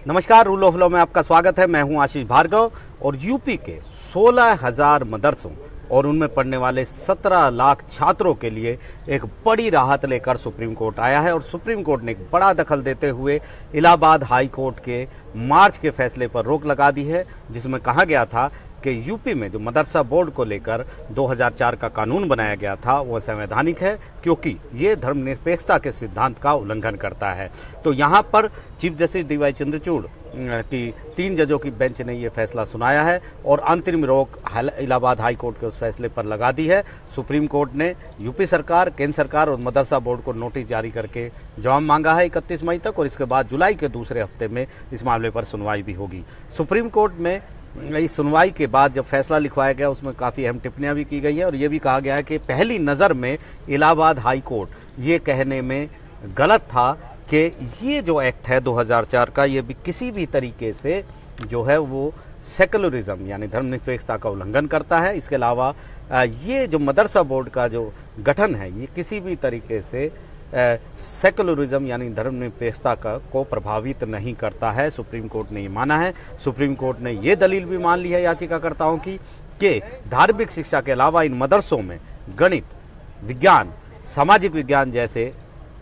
नमस्कार, rule of law में आपका स्वागत है। मैं हूं आशीष भार्गव और यूपी के 16,000 मदरसों और उनमें पढ़ने वाले 17 लाख छात्रों के लिए एक बड़ी राहत लेकर सुप्रीम कोर्ट आया है। और सुप्रीम कोर्ट ने एक बड़ा दखल देते हुए इलाहाबाद हाई कोर्ट के मार्च के फैसले पर रोक लगा दी है, जिसमें कहा गया था कि यूपी में जो मदरसा बोर्ड को लेकर 2004 का कानून बनाया गया था वो संवैधानिक है, क्योंकि ये धर्मनिरपेक्षता के सिद्धांत का उल्लंघन करता है। तो यहाँ पर चीफ जस्टिस डी.वाई. चंद्रचूड़ की 3 जजों की बेंच ने ये फैसला सुनाया है और अंतरिम रोक इलाहाबाद हाई कोर्ट के उस फैसले पर लगा दी है। सुप्रीम कोर्ट ने यूपी सरकार, केंद्र सरकार और मदरसा बोर्ड को नोटिस जारी करके जवाब मांगा है 31 मई तक, और इसके बाद जुलाई के दूसरे हफ्ते में इस मामले पर सुनवाई भी होगी। सुप्रीम कोर्ट में इस सुनवाई के बाद जब फैसला लिखवाया गया उसमें काफ़ी अहम टिप्पणियां भी की गई है और ये भी कहा गया है कि पहली नज़र में इलाहाबाद हाई कोर्ट ये कहने में गलत था कि ये जो एक्ट है 2004 का, ये भी किसी भी तरीके से जो है वो सेकुलरिज्म यानी धर्मनिरपेक्षता का उल्लंघन करता है। इसके अलावा ये जो मदरसा बोर्ड का जो गठन है ये किसी भी तरीके से सेकुलरिज्म यानी धर्मनिरपेक्षता को प्रभावित नहीं करता है। सुप्रीम कोर्ट ने ये माना है। सुप्रीम कोर्ट ने ये दलील भी मान ली है याचिकाकर्ताओं की कि धार्मिक शिक्षा के अलावा इन मदरसों में गणित, विज्ञान, सामाजिक विज्ञान जैसे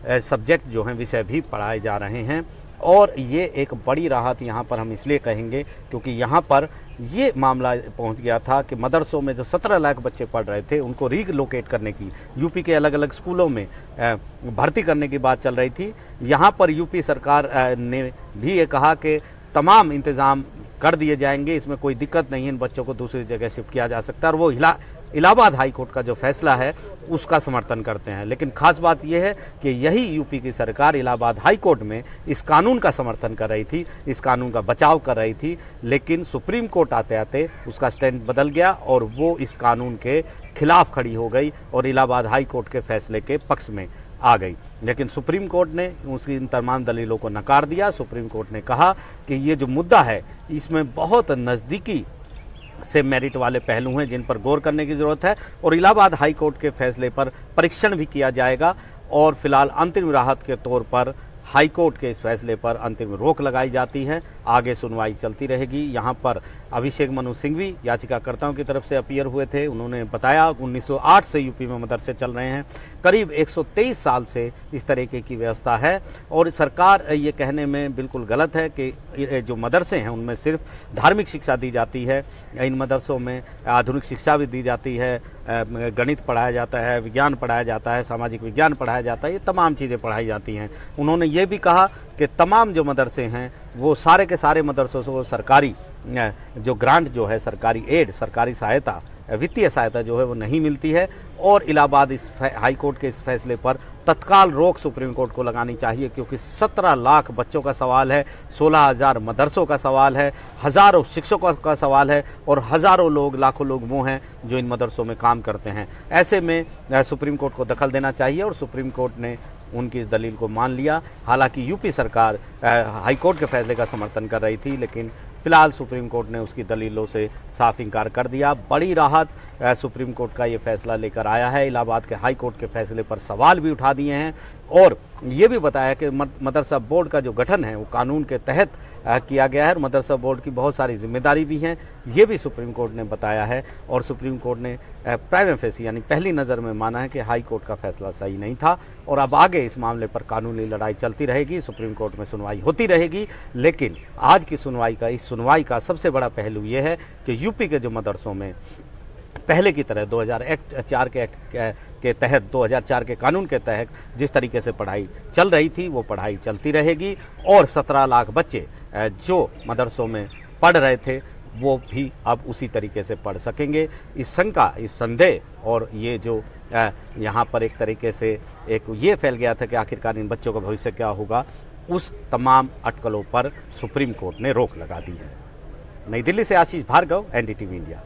सब्जेक्ट जो हैं विषय भी पढ़ाए जा रहे हैं। और ये एक बड़ी राहत यहाँ पर हम इसलिए कहेंगे क्योंकि यहाँ पर ये मामला पहुँच गया था कि मदरसों में जो 17 लाख बच्चे पढ़ रहे थे उनको रीलोकेट करने की, यूपी के अलग अलग स्कूलों में भर्ती करने की बात चल रही थी। यहाँ पर यूपी सरकार ने भी ये कहा कि तमाम इंतज़ाम कर दिए जाएंगे, इसमें कोई दिक्कत नहीं है, इन बच्चों को दूसरी जगह शिफ्ट किया जा सकता है। और वो इलाहाबाद हाई कोर्ट का जो फैसला है उसका समर्थन करते हैं। लेकिन खास बात यह है कि यही यूपी की सरकार इलाहाबाद हाई कोर्ट में इस कानून का समर्थन कर रही थी, इस कानून का बचाव कर रही थी, लेकिन सुप्रीम कोर्ट आते आते उसका स्टैंड बदल गया और वो इस कानून के खिलाफ खड़ी हो गई और इलाहाबाद हाई कोर्ट के फैसले के पक्ष में आ गई। लेकिन सुप्रीम कोर्ट ने उसकी इन तमाम दलीलों को नकार दिया। सुप्रीम कोर्ट ने कहा कि ये जो मुद्दा है इसमें बहुत नज़दीकी से मेरिट वाले पहलू हैं जिन पर गौर करने की ज़रूरत है और इलाहाबाद हाई कोर्ट के फैसले पर परीक्षण भी किया जाएगा। और फिलहाल अंतरिम राहत के तौर पर हाई कोर्ट के इस फैसले पर अंतरिम रोक लगाई जाती है, आगे सुनवाई चलती रहेगी। यहाँ पर अभिषेक मनु सिंघवी याचिकाकर्ताओं की तरफ से अपीयर हुए थे। उन्होंने बताया 1908 से यूपी में मदरसे चल रहे हैं, करीब 123 साल से इस तरीके की व्यवस्था है और सरकार ये कहने में बिल्कुल गलत है कि जो मदरसे हैं उनमें सिर्फ धार्मिक शिक्षा दी जाती है। इन मदरसों में आधुनिक शिक्षा भी दी जाती है, गणित पढ़ाया जाता है, विज्ञान पढ़ाया जाता है, सामाजिक विज्ञान पढ़ाया जाता है, ये तमाम चीज़ें पढ़ाई जाती हैं। उन्होंने ये भी कहा कि तमाम जो मदरसे हैं वो सारे के सारे मदरसों से वो सरकारी जो ग्रांट जो है, सरकारी एड, सरकारी सहायता, वित्तीय सहायता जो है वो नहीं मिलती है। और इलाहाबाद इस हाई कोर्ट के इस फैसले पर तत्काल रोक सुप्रीम कोर्ट को लगानी चाहिए, क्योंकि 17 लाख बच्चों का सवाल है, 16,000 मदरसों का सवाल है, हज़ारों शिक्षकों का सवाल है और हज़ारों लोग, लाखों लोग वो हैं जो इन मदरसों में काम करते हैं। ऐसे में सुप्रीम कोर्ट को दखल देना चाहिए और सुप्रीम कोर्ट ने उनकी इस दलील को मान लिया। हालांकि यूपी सरकार हाई कोर्ट के फैसले का समर्थन कर रही थी, लेकिन फिलहाल सुप्रीम कोर्ट ने उसकी दलीलों से साफ इनकार कर दिया। बड़ी राहत सुप्रीम कोर्ट का ये फैसला लेकर आया है। इलाहाबाद के हाई कोर्ट के फैसले पर सवाल भी उठा दिए हैं और ये भी बताया कि मदरसा बोर्ड का जो गठन है वो कानून के तहत किया गया है और मदरसा बोर्ड की बहुत सारी जिम्मेदारी भी हैं, ये भी सुप्रीम कोर्ट ने बताया है। और सुप्रीम कोर्ट ने प्राइमा फेसी यानी पहली नज़र में माना है कि हाई कोर्ट का फैसला सही नहीं था और अब आगे इस मामले पर कानूनी लड़ाई चलती रहेगी, सुप्रीम कोर्ट में सुनवाई होती रहेगी। लेकिन आज की इस सुनवाई का सबसे बड़ा पहलू ये है कि यूपी के जो मदरसों में पहले की तरह 2004 के तहत 2004 के कानून के तहत जिस तरीके से पढ़ाई चल रही थी वो पढ़ाई चलती रहेगी और 17 लाख बच्चे जो मदरसों में पढ़ रहे थे वो भी अब उसी तरीके से पढ़ सकेंगे। इस शंका, इस संदेह और ये जो यहाँ पर एक तरीके से एक ये फैल गया था कि आखिरकार इन बच्चों का भविष्य क्या होगा, उस तमाम अटकलों पर सुप्रीम कोर्ट ने रोक लगा दी है। नई दिल्ली से आशीष भार्गव, एनडीटीवी इंडिया।